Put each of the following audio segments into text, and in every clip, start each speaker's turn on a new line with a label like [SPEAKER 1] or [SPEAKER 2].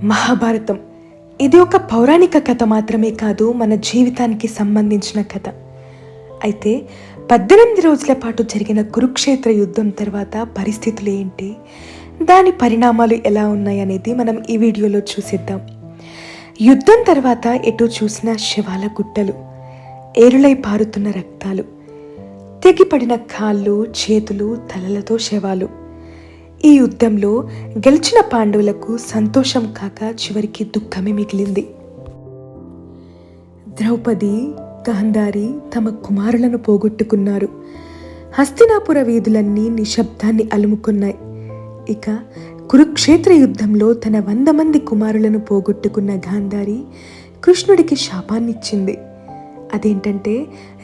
[SPEAKER 1] మహాభారతం ఇది ఒక పౌరాణిక కథ మాత్రమే కాదు, మన జీవితానికి సంబంధించిన కథ. అయితే 18 రోజుల పాటు జరిగిన కురుక్షేత్ర యుద్ధం తర్వాత పరిస్థితులు ఏంటి, దాని పరిణామాలు ఎలా ఉన్నాయనేది మనం ఈ వీడియోలో చూసేద్దాం. యుద్ధం తర్వాత ఎటు చూసిన శవాల గుట్టలు, ఏరులై పారుతున్న రక్తాలు, తెగిపడిన కాళ్ళు చేతులు తలలతో శవాలు. ఈ యుద్ధంలో గెలిచిన పాండవులకు సంతోషం కాక చివరికి దుఃఖమే మిగిలింది. ద్రౌపది, గాంధారి తమ కుమారులను పోగొట్టుకున్నారు. హస్తినాపుర వీధులన్నీ నిశ్శబ్దాన్ని అలుముకున్నాయి. ఇక కురుక్షేత్ర యుద్ధంలో తన 100 మంది కుమారులను పోగొట్టుకున్న గాంధారి కృష్ణుడికి శాపాన్నిచ్చింది. అదేంటంటే,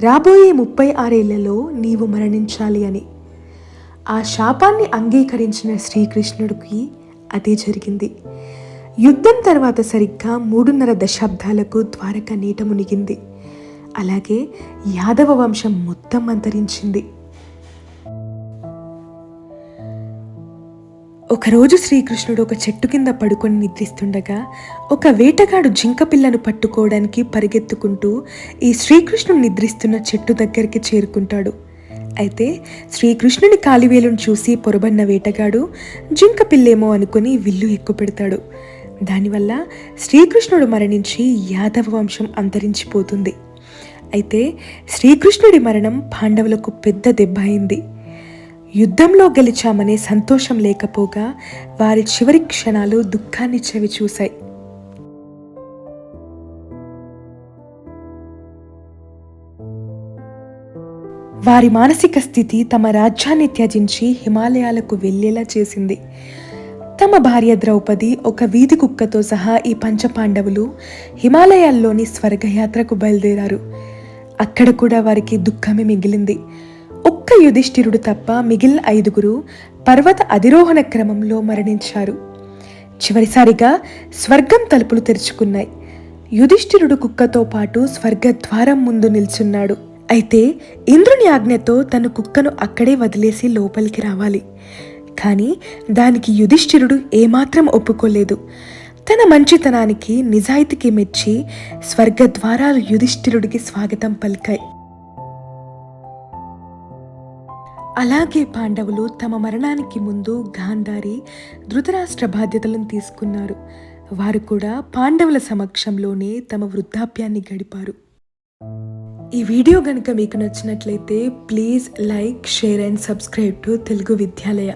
[SPEAKER 1] రాబోయే 36 ఏళ్లలో నీవు మరణించాలి అని. ఆ శాపాన్ని అంగీకరించిన శ్రీకృష్ణుడికి అదే జరిగింది. యుద్ధం తర్వాత సరిగ్గా 3.5 దశాబ్దాలకు ద్వారక నీట మునిగింది. అలాగే యాదవ వంశం మొత్తం అంతరించింది. ఒకరోజు శ్రీకృష్ణుడు ఒక చెట్టు కింద పడుకొని నిద్రిస్తుండగా ఒక వేటగాడు జింక పిల్లను పట్టుకోవడానికి పరిగెత్తుకుంటూ ఈ శ్రీకృష్ణుడు నిద్రిస్తున్న చెట్టు దగ్గరికి చేరుకుంటాడు. అయితే శ్రీకృష్ణుని కాలివేలును చూసి పొరబడిన వేటగాడు జింక పిల్లేమో అనుకుని విల్లు ఎక్కుపెడతాడు. దానివల్ల శ్రీకృష్ణుడు మరణించి యాదవ వంశం అంతరించిపోతుంది. అయితే శ్రీకృష్ణుడి మరణం పాండవులకు పెద్ద దెబ్బ అయింది. యుద్ధంలో గెలిచామనే సంతోషం లేకపోగా వారి చివరి క్షణాలు దుఃఖాన్ని చవి చూశాయి. వారి మానసిక స్థితి తమ రాజ్యాన్ని త్యజించి హిమాలయాలకు వెళ్లేలా చేసింది. తమ భార్య ద్రౌపది, ఒక వీధి కుక్కతో సహా ఈ పంచపాండవులు హిమాలయాల్లోని స్వర్గయాత్రకు బయలుదేరారు. అక్కడ కూడా వారికి దుఃఖమే మిగిలింది. ఒక్క యుధిష్ఠిరుడు తప్ప మిగిలిన 5 పర్వత అధిరోహణ క్రమంలో మరణించారు. చివరిసారిగా స్వర్గం తలుపులు తెరుచుకున్నాయి. యుధిష్ఠిరుడు కుక్కతో పాటు స్వర్గద్వారం ముందు నిల్చున్నాడు. అయితే ఇంద్రుని ఆజ్ఞతో తన కుక్కను అక్కడే వదిలేసి లోపలికి రావాలి. కానీ దానికి యుధిష్ఠిరుడు ఏమాత్రం ఒప్పుకోలేదు. తన మంచితనానికి, నిజాయితీకి మెచ్చి స్వర్గద్వారాలు యుధిష్ఠిరుడికి స్వాగతం పలికాయి. అలాగే పాండవులు తమ మరణానికి ముందు గాంధారి, ధృతరాష్ట్ర బాధ్యతలను తీసుకున్నారు. వారు కూడా పాండవుల సమక్షంలోనే తమ వృద్ధాప్యాన్ని గడిపారు. ఈ వీడియో కనుక మీకు నచ్చినట్లయితే please like, share and subscribe to Telugu Vidyalaya.